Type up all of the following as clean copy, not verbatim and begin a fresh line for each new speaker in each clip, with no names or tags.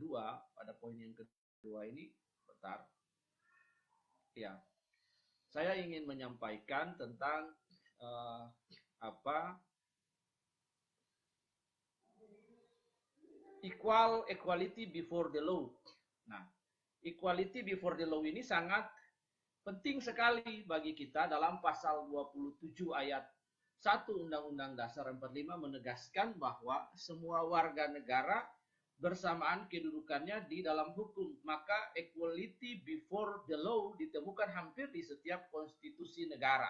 kedua, pada poin yang kedua ini, bentar. Ya, saya ingin menyampaikan tentang equality before the law. Nah, equality before the law ini sangat penting sekali bagi kita. Dalam pasal 27 ayat 1 Undang-Undang Dasar 45 menegaskan bahwa semua warga negara bersamaan kedudukannya di dalam hukum. Maka equality before the law ditemukan hampir di setiap konstitusi negara.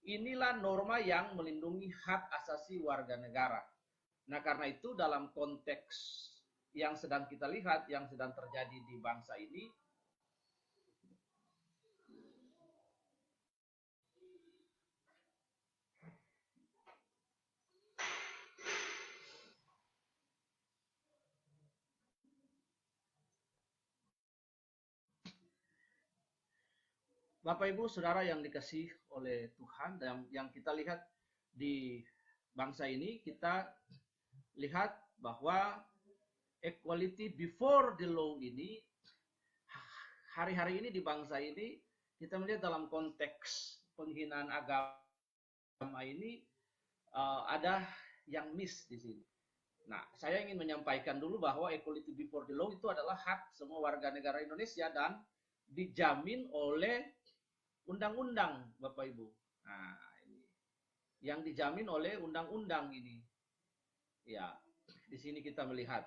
Inilah norma yang melindungi hak asasi warga negara. Nah, karena itu dalam konteks yang sedang kita lihat, yang sedang terjadi di bangsa ini, Bapak Ibu Saudara yang dikasih oleh Tuhan, dan yang kita lihat di bangsa ini, kita lihat bahwa equality before the law ini, hari-hari ini di bangsa ini, kita melihat dalam konteks penghinaan agama ini, ada yang miss di sini. Nah, saya ingin menyampaikan dulu bahwa equality before the law itu adalah hak semua warga negara Indonesia dan dijamin oleh undang-undang, Bapak Ibu. Nah, ini yang dijamin oleh undang-undang ini. Ya, di sini kita melihat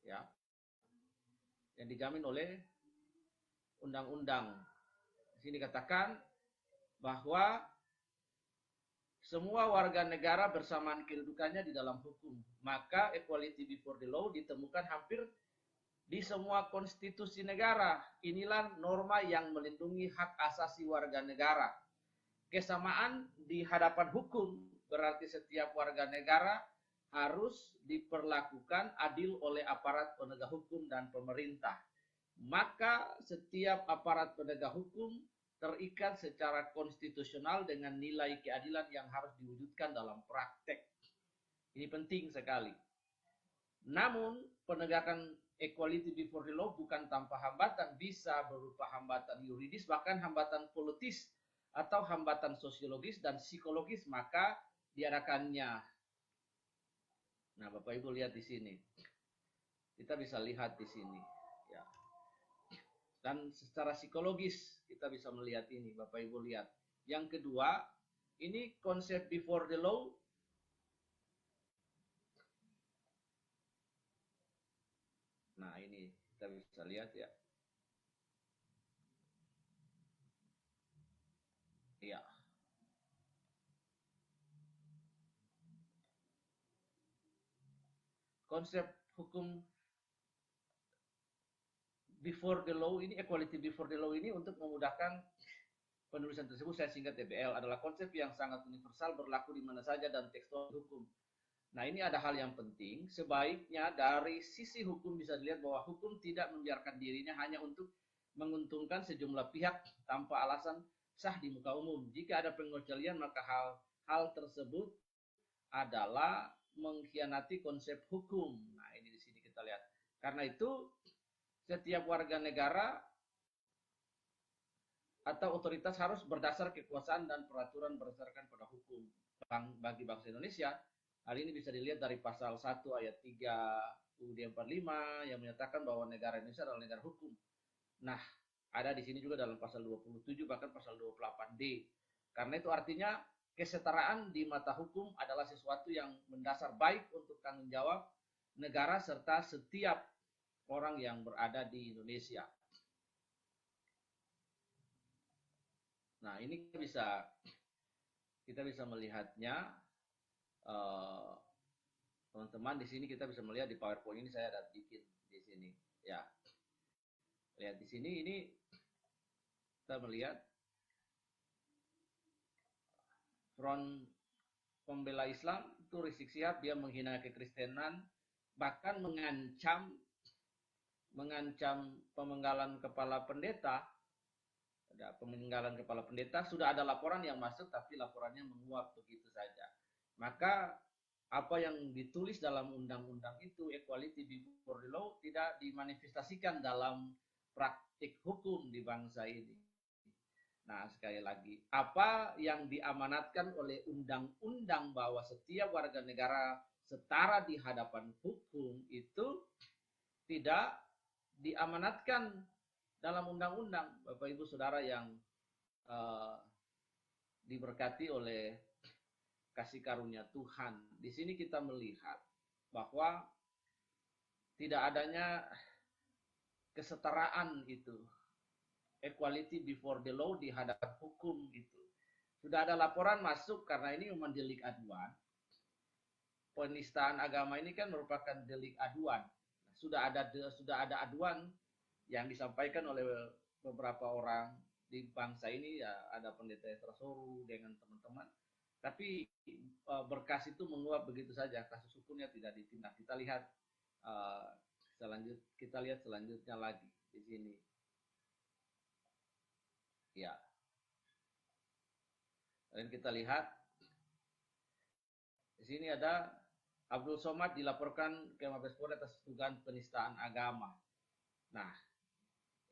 ya, yang dijamin oleh undang-undang. Di sini katakan bahwa semua warga negara bersamaan kedudukannya di dalam hukum. Maka equality before the law ditemukan hampir di semua konstitusi negara. Inilah norma yang melindungi hak asasi warga negara. Kesamaan di hadapan hukum berarti setiap warga negara harus diperlakukan adil oleh aparat penegak hukum dan pemerintah. Maka setiap aparat penegak hukum terikat secara konstitusional dengan nilai keadilan yang harus diwujudkan dalam praktek. Ini penting sekali. Namun, penegakan equality before the law bukan tanpa hambatan, bisa berupa hambatan yuridis, bahkan hambatan politis atau hambatan sosiologis dan psikologis, maka diadakannya. Nah, Bapak Ibu lihat di sini. Kita bisa lihat di sini, ya. Dan secara psikologis kita bisa melihat ini, Bapak Ibu lihat. Yang kedua, ini konsep before the law. Nah, ini kita bisa lihat ya. Iya. Konsep hukum before the law ini, equality before the law ini, untuk memudahkan penulisan tersebut saya singkat TBL, adalah konsep yang sangat universal, berlaku di mana saja dan tekstual hukum. Nah, ini ada hal yang penting. Sebaiknya dari sisi hukum bisa dilihat bahwa hukum tidak membiarkan dirinya hanya untuk menguntungkan sejumlah pihak tanpa alasan sah di muka umum. Jika ada pengecualian, maka hal tersebut adalah mengkhianati konsep hukum. Nah, ini di sini kita lihat. Karena itu, setiap warga negara atau otoritas harus berdasar kekuasaan dan peraturan berdasarkan pada hukum. Bagi bangsa Indonesia, hal ini bisa dilihat dari pasal 1 ayat 3 UUD 45 yang menyatakan bahwa negara Indonesia adalah negara hukum. Nah, ada di sini juga dalam pasal 27 bahkan pasal 28D. Karena itu artinya kesetaraan di mata hukum adalah sesuatu yang mendasar baik untuk tanggung jawab negara serta setiap orang yang berada di Indonesia. Nah, ini kita bisa melihatnya, teman-teman. Di sini kita bisa melihat di PowerPoint ini, saya ada bikin di sini. Ya, lihat di sini, ini kita melihat Front Pembela Islam itu Rizik Syihab, dia menghina kekristenan, bahkan mengancam pemenggalan kepala pendeta. Ada pemenggalan kepala pendeta, sudah ada laporan yang masuk, tapi laporannya menguap begitu saja. Maka apa yang ditulis dalam undang-undang itu, equality before the law, tidak dimanifestasikan dalam praktik hukum di bangsa ini. Nah, sekali lagi, apa yang diamanatkan oleh undang-undang bahwa setiap warga negara setara di hadapan hukum itu tidak diamanatkan dalam undang-undang. Bapak Ibu Saudara yang diberkati oleh kasih karunia Tuhan. Di sini kita melihat bahwa tidak adanya kesetaraan itu, equality before the law, di hadapan hukum itu. Sudah ada laporan masuk karena ini memang delik aduan. Penistaan agama ini kan merupakan delik aduan. Sudah ada aduan yang disampaikan oleh beberapa orang di bangsa ini, ya ada pendeta Esrasoru dengan teman-teman. Tapi berkas itu menguap begitu saja, kasus hukumnya tidak ditindak. Kita lihat selanjutnya lagi di sini. Ya. Dan kita lihat di sini ada Abdul Somad dilaporkan ke Mabes Polri atas dugaan penistaan agama. Nah,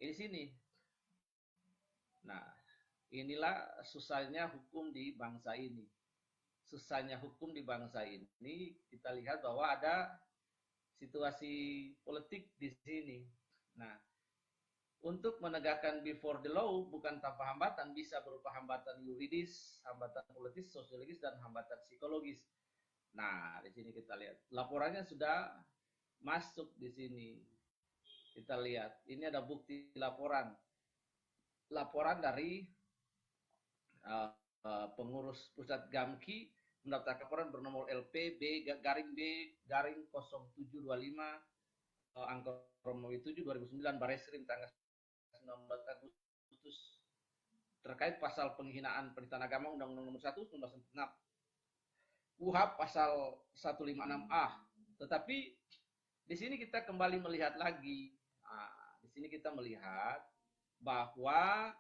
di sini. Nah, inilah susahnya hukum di bangsa ini. Susahnya hukum di bangsa ini, kita lihat bahwa ada situasi politik di sini. Nah, untuk menegakkan before the law bukan tanpa hambatan, bisa berupa hambatan yuridis, hambatan politis, sosiologis, dan hambatan psikologis. Nah, di sini kita lihat laporannya sudah masuk di sini. Kita lihat, ini ada bukti laporan dari pengurus pusat Gamki, mendaftar laporan bernomor LP B-B-0725 angka Romawi 7 2009 Bareskrim tanggal 19 Agustus terkait pasal penghinaan penistaan agama Undang-Undang Nomor 1 1996 KUHP pasal 156A. Tetapi di sini kita kembali melihat lagi. Nah, di sini kita melihat bahwa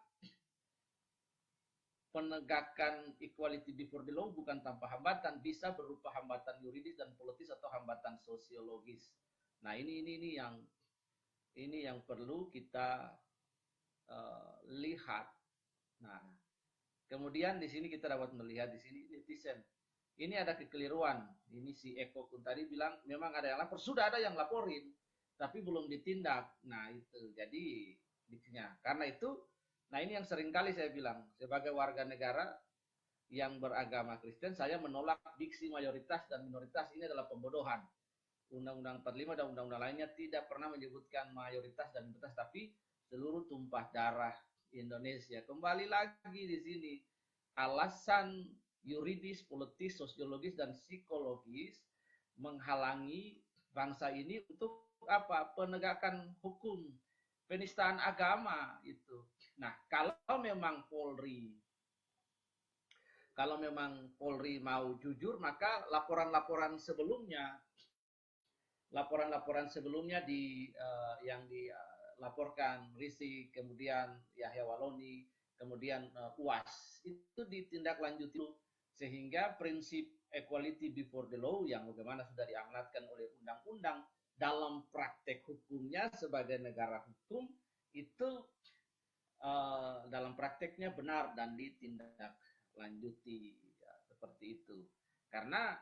penegakan equality before the law bukan tanpa hambatan, bisa berupa hambatan yuridis dan politis atau hambatan sosiologis. Nah, ini yang perlu kita lihat. Nah, kemudian di sini kita dapat melihat di sini netizen. Ini ada kekeliruan. Ini si Eko pun tadi bilang memang ada yang lapor, sudah ada yang laporin, tapi belum ditindak. Nah, itu jadi diksinya. Karena itu, nah ini yang seringkali saya bilang, sebagai warga negara yang beragama Kristen, saya menolak diksi mayoritas dan minoritas. Ini adalah pembodohan. Undang-Undang 45 dan undang-undang lainnya tidak pernah menyebutkan mayoritas dan minoritas, tapi seluruh tumpah darah Indonesia. Kembali lagi di sini, alasan yuridis, politis, sosiologis, dan psikologis menghalangi bangsa ini untuk apa? Penegakan hukum, penistaan agama itu. Nah, kalau memang Polri mau jujur, maka laporan-laporan sebelumnya yang dilaporkan Risi, kemudian Yahya Waloni, kemudian UAS itu ditindaklanjuti sehingga prinsip equality before the law yang bagaimana sudah diamanatkan oleh undang-undang dalam praktek hukumnya sebagai negara hukum itu dalam prakteknya benar dan ditindaklanjuti, ya, seperti itu. Karena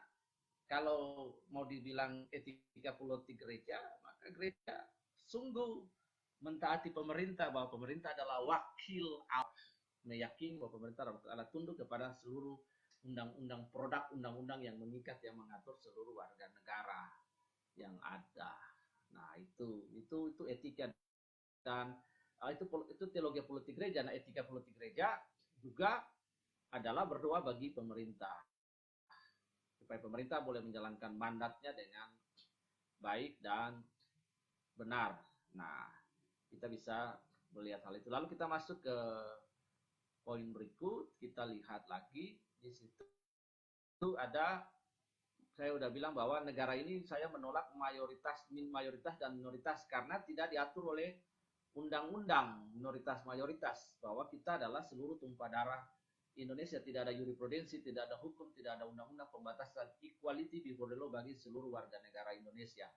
kalau mau dibilang etika politik gereja, maka gereja sungguh mentaati pemerintah, bahwa pemerintah adalah wakil Allah, meyakini bahwa pemerintah adalah tunduk kepada seluruh undang-undang, produk undang-undang yang mengikat, yang mengatur seluruh warga negara yang ada. Nah, itu etika dan itu teologi politik gereja. Nah, etika politik gereja juga adalah berdoa bagi pemerintah, supaya pemerintah boleh menjalankan mandatnya dengan baik dan benar. Nah, kita bisa melihat hal itu. Lalu kita masuk ke poin berikut, kita lihat lagi di situ ada, saya udah bilang bahwa negara ini saya menolak mayoritas dan minoritas karena tidak diatur oleh undang-undang minoritas mayoritas, bahwa kita adalah seluruh tumpah darah Indonesia tidak ada jurisprudensi, tidak ada hukum, tidak ada undang-undang pembatasan equality before the law bagi seluruh warga negara Indonesia.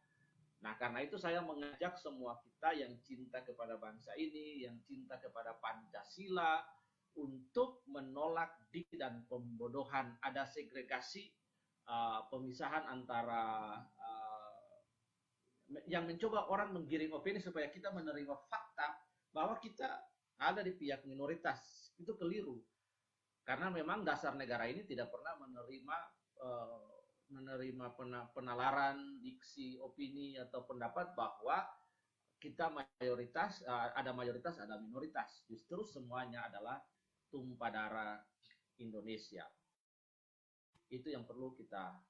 Nah, karena itu saya mengajak semua kita yang cinta kepada bangsa ini, yang cinta kepada Pancasila, untuk menolak dikti dan pembodohan. Ada segregasi, pemisahan antara yang mencoba orang menggiring opini supaya kita menerima fakta bahwa kita ada di pihak minoritas. Itu keliru. Karena memang dasar negara ini tidak pernah menerima penalaran, diksi, opini atau pendapat bahwa kita mayoritas, ada minoritas. Justru semuanya adalah tumpah darah Indonesia. Itu yang perlu kita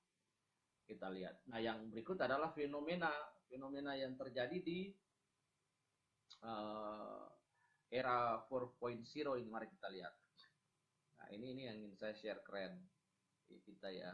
lihat. Nah, yang berikut adalah fenomena yang terjadi di era 4.0 ini. Mari kita lihat. Nah, ini yang ingin saya share, keren kita ya.